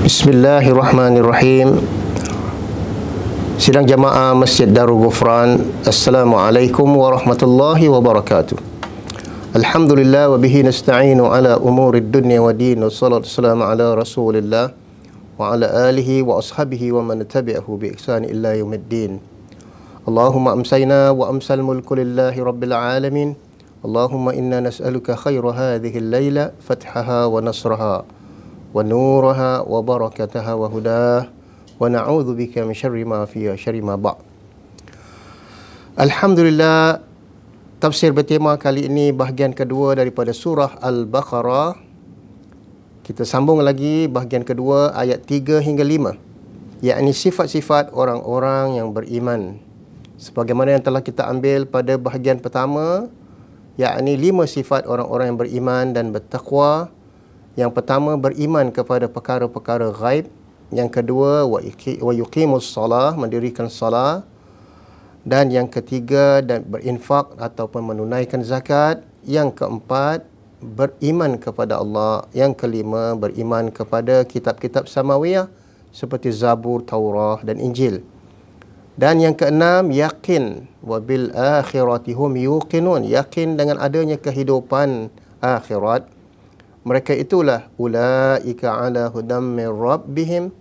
Bismillahirrahmanirrahim. Sidang jamaah Masjid Darul Ghufran. Assalamualaikum warahmatullahi wabarakatuh. Alhamdulillah wa bihi nasta'inu ala umurid dunya wa din. Wassalatu wassalamu ala Rasulillah wa ala alihi wa ashabihi wa man tabi'ahu bi ihsan illa yaumiddin. Allahumma amsayna wa amsal mulku lillahi rabbil alamin. Allahumma inna nas'aluka khaira hadhihi al-laila fathaha wa nasraha wa nuraha wa barakataha wa hudah wa na'udzu bika min syarri ma fiha syarri ma ba'. Alhamdulillah, tafsir bertema kali ini bahagian kedua daripada surah Al-Baqarah. Kita sambung lagi bahagian kedua ayat 3 hingga 5, yakni sifat-sifat orang-orang yang beriman. Sebagaimana yang telah kita ambil pada bahagian pertama, yakni 5 sifat orang-orang yang beriman dan bertakwa. Yang pertama, beriman kepada perkara-perkara ghaib. Yang kedua, wa yuqimus salah, mendirikan salah. Dan yang ketiga, dan berinfak ataupun menunaikan zakat. Yang keempat, beriman kepada Allah. Yang kelima, beriman kepada kitab-kitab samawiyah seperti Zabur, Taurah dan Injil. Dan yang keenam, yakin, wa bil akhirati hum yuqinun, yakin dengan adanya kehidupan akhirat. Mereka itulah ulaika ala hudam min rabbihim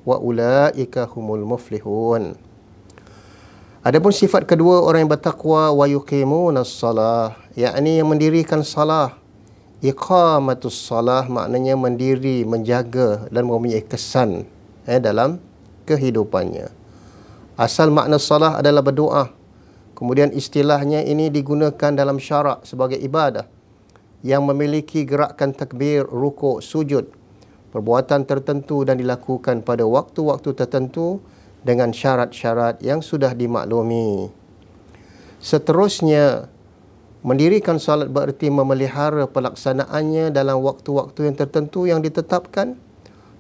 wa ulaika humul muflihun. Adapun sifat kedua orang yang bertakwa, wa yuqimunas salah, yakni yang mendirikan salah. Iqamatus salah maknanya mendiri, menjaga dan mempunyai kesan dalam kehidupannya. Asal makna salah adalah berdoa. Kemudian istilahnya ini digunakan dalam syarak sebagai ibadah yang memiliki gerakan takbir, rukuk, sujud, perbuatan tertentu dan dilakukan pada waktu-waktu tertentu dengan syarat-syarat yang sudah dimaklumi. Seterusnya, mendirikan salat bererti memelihara pelaksanaannya dalam waktu-waktu yang tertentu yang ditetapkan.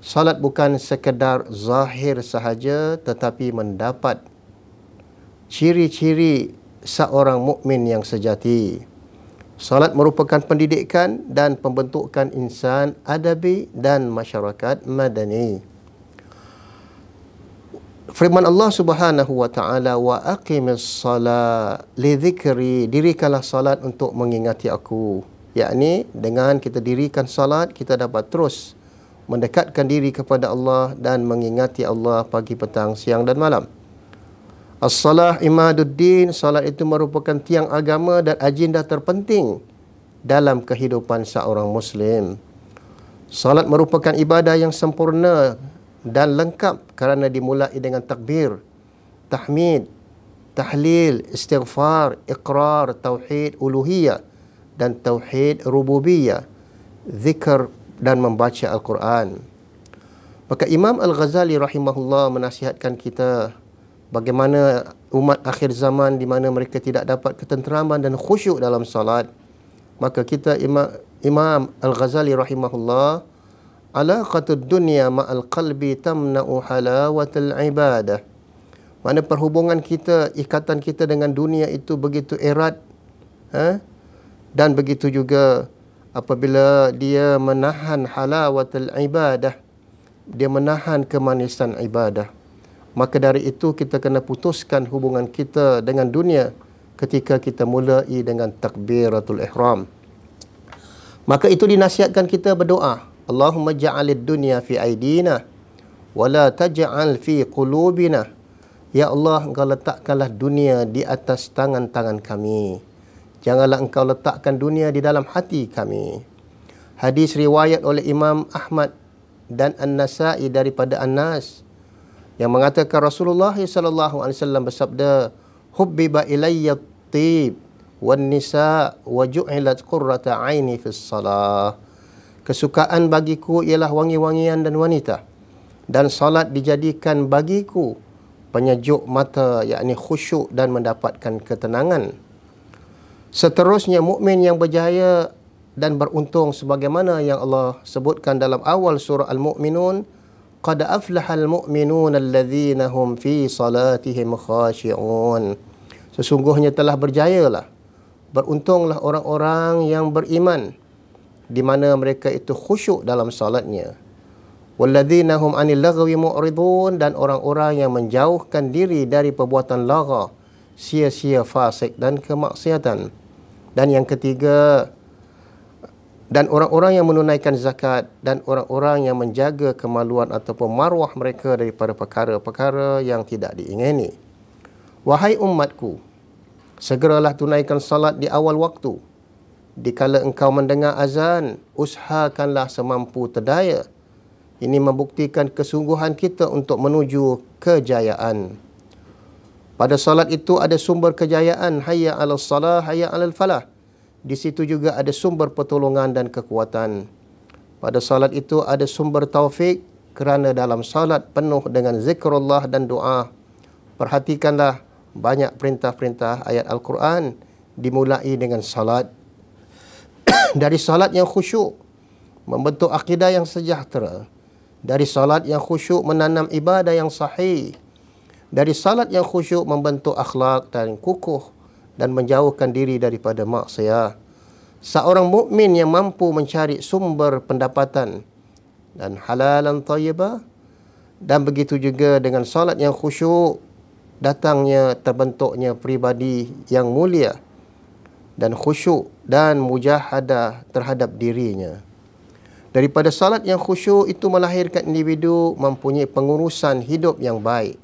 Salat bukan sekadar zahir sahaja, tetapi mendapat ciri-ciri seorang mukmin yang sejati. Salat merupakan pendidikan dan pembentukan insan adabi dan masyarakat madani. Firman Allah Subhanahu wa taala, wa aqimis salat li dzikri, dirikanlah salat untuk mengingati aku. Yakni dengan kita dirikan salat, kita dapat terus mendekatkan diri kepada Allah dan mengingati Allah pagi, petang, siang dan malam. As-salah imaduddin, salat itu merupakan tiang agama dan agenda terpenting dalam kehidupan seorang Muslim. Salat merupakan ibadah yang sempurna dan lengkap kerana dimulai dengan takbir, tahmid, tahlil, istighfar, iqrar, tauhid uluhiyah dan tauhid rububiyah, zikr dan membaca Al-Quran. Maka Imam Al-Ghazali rahimahullah menasihatkan kita bagaimana umat akhir zaman di mana mereka tidak dapat ketenteraman dan khusyuk dalam salat. Maka kita Imam Al-Ghazali rahimahullah, alaqatud dunya ma'al qalbi tamna'u halawatul ibadah. Mana perhubungan kita, ikatan kita dengan dunia itu begitu erat, dan begitu juga apabila dia menahan halawatul ibadah, dia menahan kemanisan ibadah. Maka dari itu kita kena putuskan hubungan kita dengan dunia ketika kita mulai dengan takbiratul ihram. Maka itu dinasihatkan kita berdoa, Allahumma ja'alid dunya fi aidina wa la taj'al fi qulubina. Ya Allah, Engkau letakkanlah dunia di atas tangan-tangan kami. Janganlah Engkau letakkan dunia di dalam hati kami. Hadis riwayat oleh Imam Ahmad dan An-Nasa'i daripada Anas yang mengatakan Rasulullah sallallahu alaihi wasallam bersabda, hubbiba ilayya at-tib wan nisa wa ju'ilat qurrata aini fis salah. Kesukaan bagiku ialah wangi-wangian dan wanita, dan salat dijadikan bagiku penyejuk mata, yakni khusyuk dan mendapatkan ketenangan. Seterusnya, mukmin yang berjaya dan beruntung sebagaimana yang Allah sebutkan dalam awal surah Al-Mu'minun, qad aflahal mu'minun alladhina hum fi salatihim khashi'un. Sesungguhnya telah berjayalah, beruntunglah orang-orang yang beriman di mana mereka itu khusyuk dalam salatnya. Walladzina hum 'anil lagwi mu'ridun, dan orang-orang yang menjauhkan diri dari perbuatan lagha, sia-sia, fasik dan kemaksiatan. Dan yang ketiga, dan orang-orang yang menunaikan zakat, dan orang-orang yang menjaga kemaluan ataupun maruah mereka daripada perkara-perkara yang tidak diingini. Wahai umatku, segeralah tunaikan salat di awal waktu. Dikala engkau mendengar azan, usahakanlah semampu terdaya. Ini membuktikan kesungguhan kita untuk menuju kejayaan. Pada salat itu ada sumber kejayaan, hayya 'alas salah, hayya 'alal falah. Di situ juga ada sumber pertolongan dan kekuatan. Pada salat itu ada sumber taufik, kerana dalam salat penuh dengan zikrullah dan doa. Perhatikanlah banyak perintah-perintah ayat Al-Quran dimulai dengan salat. Dari salat yang khusyuk membentuk akidah yang sejahtera. Dari salat yang khusyuk menanam ibadah yang sahih. Dari salat yang khusyuk membentuk akhlak dan kukuh dan menjauhkan diri daripada maksiat. Seorang mukmin yang mampu mencari sumber pendapatan dan halalan thayyibah, dan begitu juga dengan salat yang khusyuk datangnya terbentuknya pribadi yang mulia dan khusyuk dan mujahadah terhadap dirinya. Daripada salat yang khusyuk itu melahirkan individu mempunyai pengurusan hidup yang baik.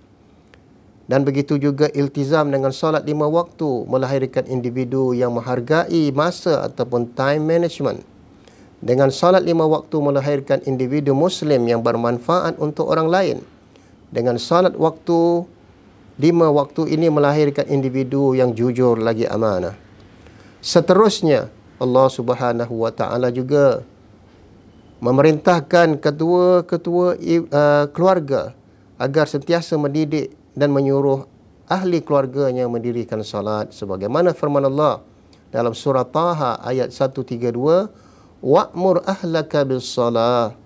Dan begitu juga iltizam dengan salat 5 waktu melahirkan individu yang menghargai masa ataupun time management. Dengan salat 5 waktu melahirkan individu Muslim yang bermanfaat untuk orang lain. Dengan salat 5 waktu ini melahirkan individu yang jujur lagi amanah. Seterusnya, Allah Subhanahu wa Ta'ala juga memerintahkan ketua-ketua keluarga agar sentiasa mendidik dan menyuruh ahli keluarganya mendirikan salat, sebagaimana firman Allah dalam surah Taha ayat 132, wa'mur ahlaka bis-salah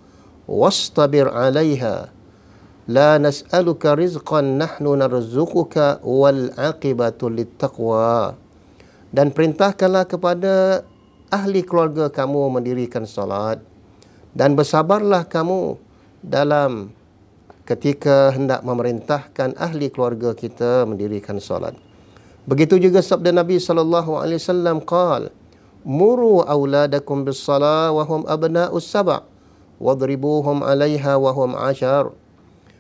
wastabir 'alaiha la nas'aluka rizqan nahnu narzuquka wal 'aqibatu lit-taqwa. Dan perintahkanlah kepada ahli keluarga kamu mendirikan salat, dan bersabarlah kamu dalam ketika hendak memerintahkan ahli keluarga kita mendirikan salat. Begitu juga sabda Nabi sallallahu alaihi wasallam qaal, muru auladakum bis-salah wa hum abna'us sab' wadribuhum 'alaiha wa hum 'ashar.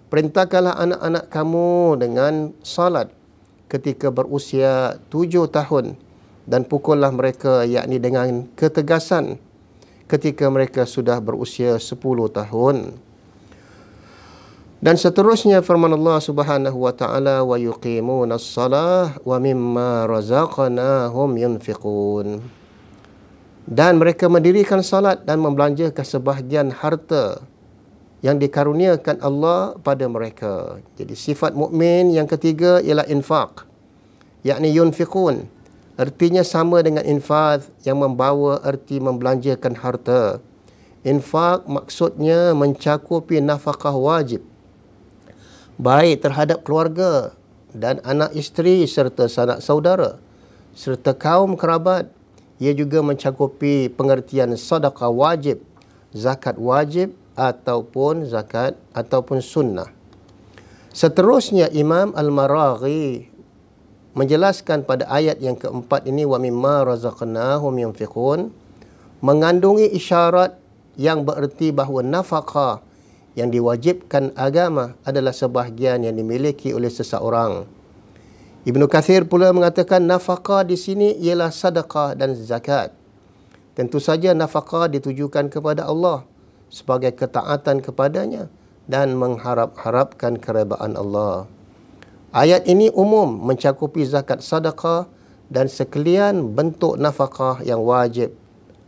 Perintahkanlah anak-anak kamu dengan salat ketika berusia 7 tahun dan pukullah mereka, yakni dengan ketegasan, ketika mereka sudah berusia 10 tahun. Dan seterusnya firman Allah Subhanahu wa Ta'ala, wa yuqimunas salah wa mimma razaqnahum yunfiqun. Dan mereka mendirikan salat dan membelanjakan sebahagian harta yang dikaruniakan Allah pada mereka. Jadi sifat mukmin yang ketiga ialah infaq, yakni yunfiqun. Artinya sama dengan infaz yang membawa erti membelanjakan harta. Infaq maksudnya mencakupi nafkah wajib, baik terhadap keluarga dan anak isteri serta sanak saudara serta kaum kerabat. Ia juga mencakupi pengertian sedekah wajib, zakat wajib ataupun zakat ataupun sunnah. Seterusnya Imam Al-Maraghi menjelaskan pada ayat yang keempat ini, wa mimma razaqnahum yunfiqun, mengandungi isyarat yang bererti bahawa nafkah yang diwajibkan agama adalah sebahagian yang dimiliki oleh seseorang. Ibnu Kathir pula mengatakan nafkah di sini ialah sedekah dan zakat. Tentu saja nafkah ditujukan kepada Allah sebagai ketaatan kepadanya dan mengharap-harapkan keredaan Allah. Ayat ini umum mencakupi zakat, sedekah dan sekalian bentuk nafkah yang wajib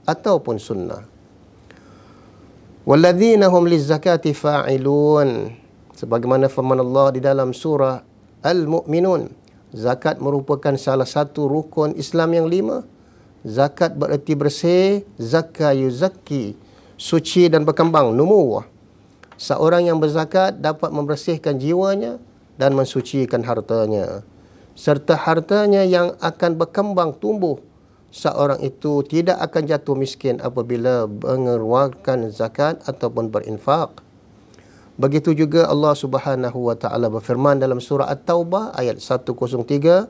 ataupun sunnah. Walladzina hum lizzakati fa'ilun, sebagaimana firman Allah di dalam surah Al-Mu'minun. Zakat merupakan salah satu rukun Islam yang 5. Zakat bererti bersih, zakka yuzakki, suci dan berkembang, numuwah. Seorang yang berzakat dapat membersihkan jiwanya dan mensucikan hartanya, serta hartanya yang akan berkembang tumbuh. Seorang itu tidak akan jatuh miskin apabila mengeluarkan zakat ataupun berinfak. Begitu juga Allah Subhanahu wa taala berfirman dalam surah At-Taubah ayat 103,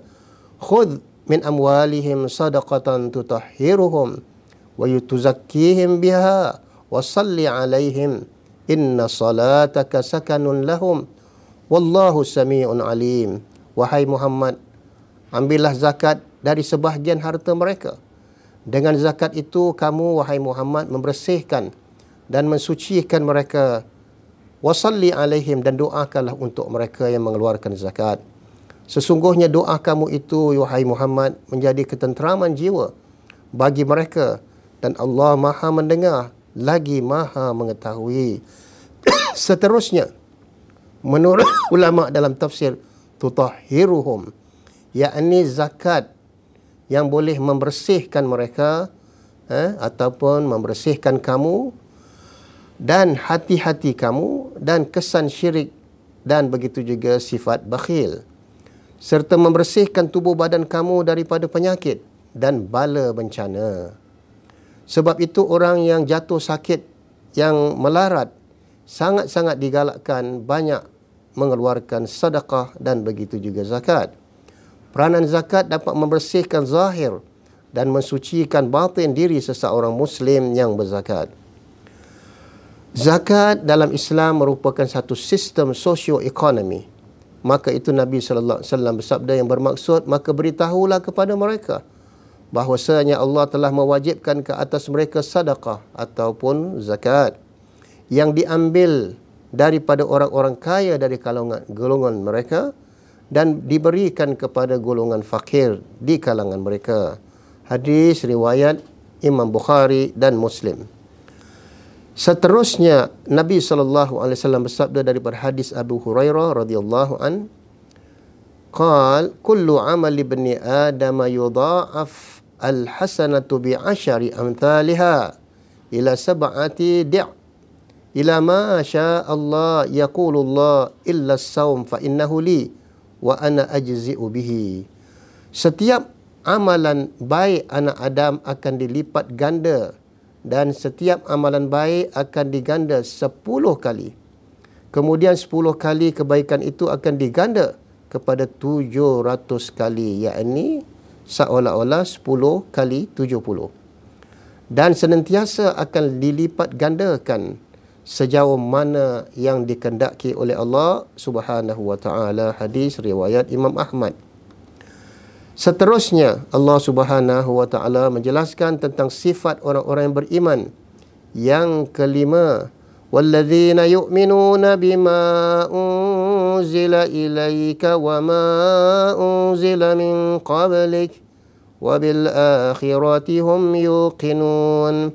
"Khudh min amwalihim sadaqatan tutahhiruhum wa tuzakkihim biha wa salli 'alaihim inna salataka sakanun lahum wallahu sami'un alim." Wahai Muhammad, ambillah zakat dari sebahagian harta mereka. Dengan zakat itu kamu, wahai Muhammad, membersihkan dan mensucikan mereka. Wasalli alaihim, dan doakanlah untuk mereka yang mengeluarkan zakat. Sesungguhnya doa kamu itu, wahai Muhammad, menjadi ketenteraman jiwa bagi mereka, dan Allah Maha mendengar lagi Maha mengetahui. Seterusnya, menurut ulama dalam tafsir, tutahhiruhum, yakni zakat yang boleh membersihkan mereka ataupun membersihkan kamu dan hati-hati kamu dan kesan syirik, dan begitu juga sifat bakhil, serta membersihkan tubuh badan kamu daripada penyakit dan bala bencana. Sebab itu orang yang jatuh sakit, yang melarat, sangat-sangat digalakkan banyak mengeluarkan sedekah dan begitu juga zakat. Peranan zakat dapat membersihkan zahir dan mensucikan batin diri seseorang Muslim yang berzakat. Zakat dalam Islam merupakan satu sistem socio-ekonomi. Maka itu Nabi sallallahu alaihi wasallam bersabda yang bermaksud, maka beritahulah kepada mereka bahwasanya Allah telah mewajibkan ke atas mereka sedekah ataupun zakat yang diambil daripada orang-orang kaya dari golongan mereka dan diberikan kepada golongan fakir di kalangan mereka. Hadis riwayat Imam Bukhari dan Muslim. Seterusnya Nabi SAW bersabda daripada hadis Abu Hurairah radhiyallahu an, qal kullu amal ibni adam yudha'af al-hasanatu bi'ashari amthaliha ila sab'ati di' ila ma syaa Allah yaqulu Allah illa as-saum fa innahu li wa ana ajzi'u bihi. Setiap amalan baik anak Adam akan dilipat ganda, dan setiap amalan baik akan diganda 10 kali. Kemudian 10 kali kebaikan itu akan diganda kepada 700 kali, yakni seolah-olah 10 kali 70. Dan senantiasa akan dilipat gandakan sejauh mana yang dikehendaki oleh Allah Subhanahu wa taala. Hadis riwayat Imam Ahmad. Seterusnya Allah Subhanahu wa taala menjelaskan tentang sifat orang-orang yang beriman. Yang kelima, walladzina yu'minuna bima unzila ilaika wa ma unzila min qablik wa bil akhirati hum yuqinun.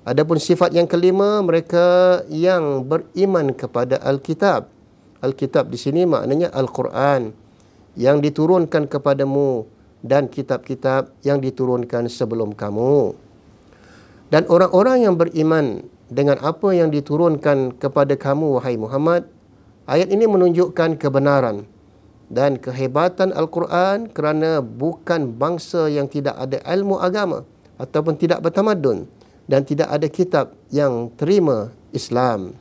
Adapun sifat yang kelima, mereka yang beriman kepada Alkitab. Alkitab di sini maknanya Al-Quran yang diturunkan kepadamu dan kitab-kitab yang diturunkan sebelum kamu. Dan orang-orang yang beriman dengan apa yang diturunkan kepada kamu, wahai Muhammad, ayat ini menunjukkan kebenaran dan kehebatan Al-Quran kerana bukan bangsa yang tidak ada ilmu agama ataupun tidak bertamadun dan tidak ada kitab yang terima Islam.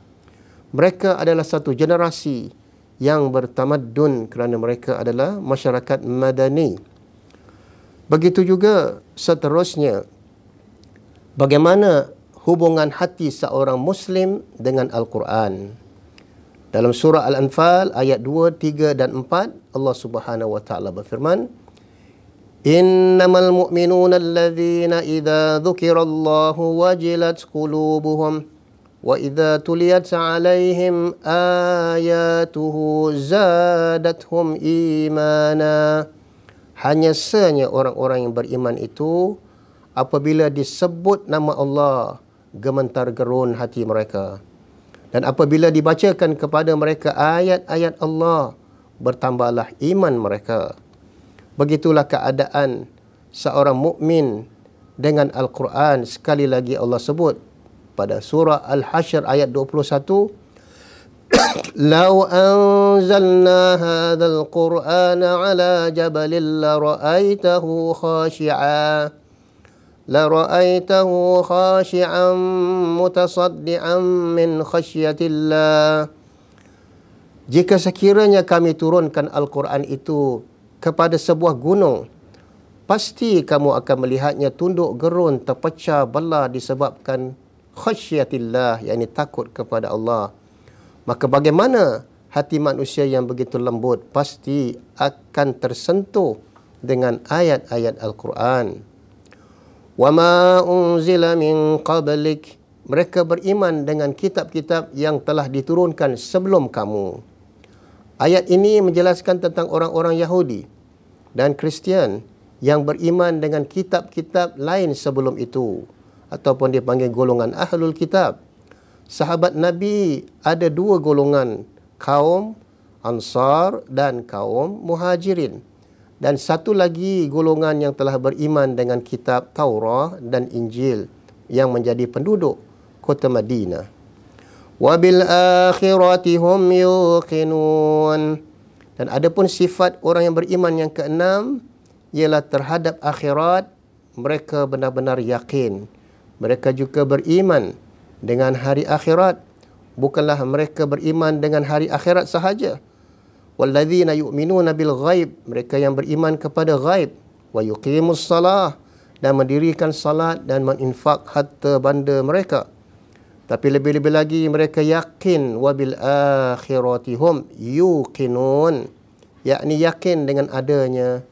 Mereka adalah satu generasi yang bertamadun kerana mereka adalah masyarakat madani. Begitu juga seterusnya, bagaimana hubungan hati seorang Muslim dengan Al-Quran. Dalam surah Al-Anfal ayat 2, 3 dan 4, Allah Subhanahu wa taala berfirman, innamal mu'minuna alladhina idza dzukirallahu wajilat qulubuhum wa idza tuliyat 'alaihim ayatuhu zadatuhum imana. Hanya sanya orang-orang yang beriman itu apabila disebut nama Allah, gemetar gerun hati mereka, dan apabila dibacakan kepada mereka ayat-ayat Allah, bertambahlah iman mereka. Begitulah keadaan seorang mukmin dengan Al-Quran. Sekali lagi Allah sebut pada surah Al-Hashr ayat 21, "Lau anzalna hadzal Qur'ana 'ala jabalin la ra'aitahu khashi'an mutasaddian min khasyatillah Jika sekiranya kami turunkan Al-Quran itu kepada sebuah gunung, pasti kamu akan melihatnya tunduk gerun, terpecah belah disebabkan khasyatillah, yakni takut kepada Allah. Maka bagaimana hati manusia yang begitu lembut pasti akan tersentuh dengan ayat-ayat Al-Quran. Wa ma unzila min qablik, mereka beriman dengan kitab-kitab yang telah diturunkan sebelum kamu. Ayat ini menjelaskan tentang orang-orang Yahudi dan Kristian yang beriman dengan kitab-kitab lain sebelum itu, ataupun dipanggil golongan Ahlul Kitab. Sahabat Nabi ada dua golongan, kaum Ansar dan kaum Muhajirin. Dan satu lagi golongan yang telah beriman dengan kitab Taurah dan Injil yang menjadi penduduk kota Madinah. Wabil akhirati hum yuqinun. Dan adapun sifat orang yang beriman yang keenam ialah terhadap akhirat mereka benar-benar yakin. Mereka juga beriman dengan hari akhirat. Bukanlah mereka beriman dengan hari akhirat sahaja. Walladzina yu'minuna bil ghaib, mereka yang beriman kepada ghaib. Wa yuqimus salah, dan mendirikan salat dan menginfak harta benda mereka. Tapi lebih-lebih lagi mereka yakin, wabil akhirati hum yuqinun, yakni yakin dengan adanya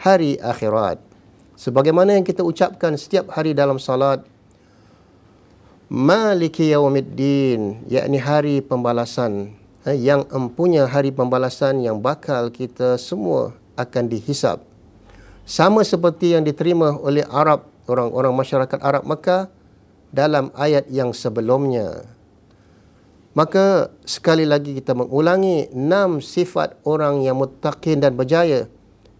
hari akhirat. Sebagaimana yang kita ucapkan setiap hari dalam salat, Maliki yaumiddin, yakni hari pembalasan, yang empunya hari pembalasan yang bakal kita semua akan dihisab. Sama seperti yang diterima oleh Arab, orang-orang masyarakat Arab Makkah dalam ayat yang sebelumnya. Maka sekali lagi kita mengulangi 6 sifat orang yang muttaqin dan berjaya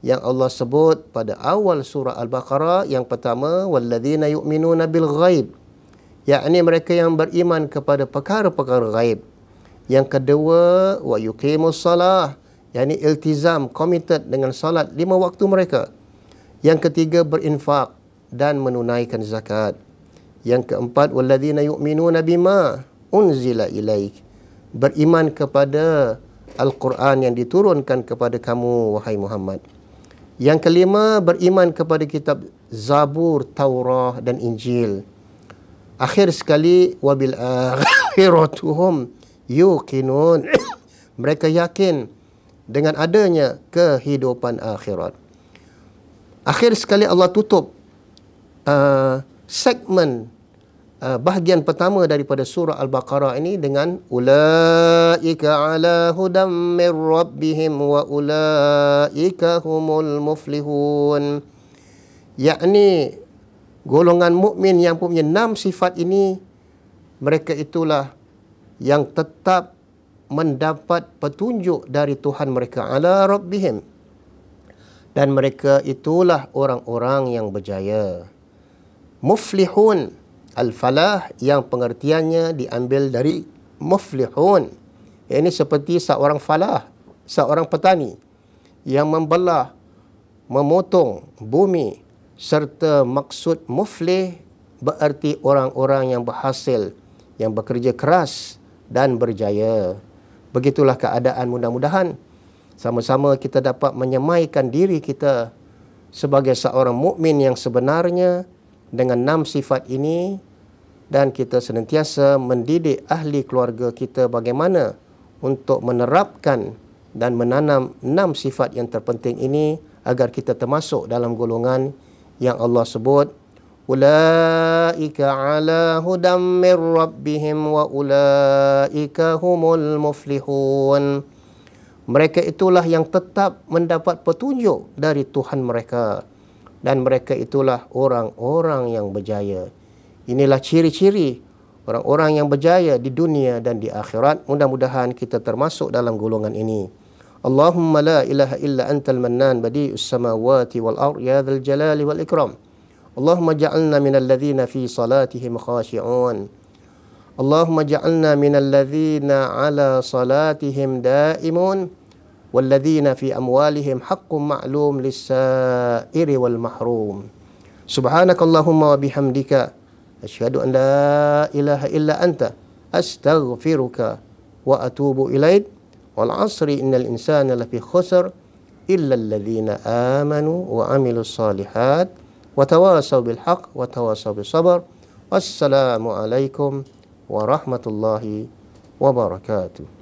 yang Allah sebut pada awal surah Al-Baqarah. Yang pertama, walladzina yu'minuna bil ghaib, yakni mereka yang beriman kepada perkara-perkara ghaib. Yang kedua, wa yuqimus salah, yakni iltizam, committed dengan salat 5 waktu mereka. Yang ketiga, berinfak dan menunaikan zakat. Yang keempat, walladzina yu'minuna bima unzila ilaik, beriman kepada Al-Quran yang diturunkan kepada kamu, wahai Muhammad. Yang kelima, beriman kepada kitab Zabur, Taurah dan Injil. Akhir sekali, wabil akhiratuhum yuqinun, mereka yakin dengan adanya kehidupan akhirat. Akhir sekali Allah tutup segmen bahagian pertama daripada surah Al-Baqarah ini dengan ulaika ala hudam mir rabbihim wa ulaika humul muflihun, yakni golongan mukmin yang punya 6 sifat ini, mereka itulah yang tetap mendapat petunjuk dari Tuhan mereka, ala rabbihim, dan mereka itulah orang-orang yang berjaya. Muflihun, al-falah yang pengertiannya diambil dari muflihun. Ini seperti seorang falah, seorang petani yang membelah, memotong bumi, serta maksud muflih berarti orang-orang yang berhasil, yang bekerja keras dan berjaya. Begitulah keadaan, mudah-mudahan sama-sama kita dapat menyemaikan diri kita sebagai seorang mukmin yang sebenarnya dengan 6 sifat ini, dan kita senantiasa mendidik ahli keluarga kita bagaimana untuk menerapkan dan menanam 6 sifat yang terpenting ini agar kita termasuk dalam golongan yang Allah sebut, ulaika ala hudam mir rabbihim wa ulaika humul muflihun. Mereka itulah yang tetap mendapat petunjuk dari Tuhan mereka, dan mereka itulah orang-orang yang berjaya. Inilah ciri-ciri orang-orang yang berjaya di dunia dan di akhirat. Mudah-mudahan kita termasuk dalam golongan ini. Allahumma la ilaha illa antal mannan badi'us samawati wal ard ya dzal jalali wal ikram. Allahumma ja'alna minal ladzina fi salatihim khashi'un. Allahumma ja'alna minal ladzina ala salatihim daimun wal ladzina fi amwalihim haqqun ma'lum lis-sa'iri wal mahrum. Subhanakallahumma wa bihamdika asyhadu an la ilaha illa anta astaghfiruka wa atubu ilaik. wal 'asri innal insana lafi khusr illa alladhina amanu wa 'amilus solihat wa tawasaw bil haqq wa tawasaw bis sabr. Wassalamu alaikum warahmatullahi wabarakatuh.